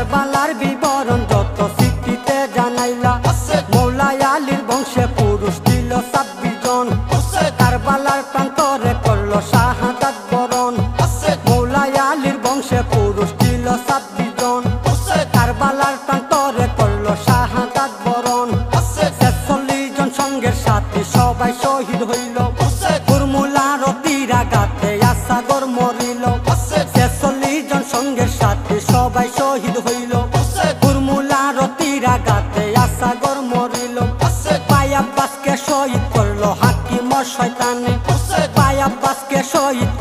কারবালার বিবরণ যত স্বীকৃতে জানাইলা মৌলা আলীর বংশে পুরুষ ছিল 26 জন কারবালার প্রান্তরে করলো শাহাদাত বরণ মৌলা আলীর বংশে পুরুষ ছিল 26 জন কারবালার প্রান্তরে করলো শাহাদাত বরণ 46 জন সঙ্গের সাথে সবাই শহীদ হইল কুরমুলার তীরাঘাতে আসাগর মরিল 46 জন সঙ্গের সাথে সবাই শহীদ হইল কুরমুলার তীরাঘাতে আসাগর মরিল ভাই আব্বাসকে শহীদ করলো হাকিম শয়তানে ভাই আব্বাসকে শহীদ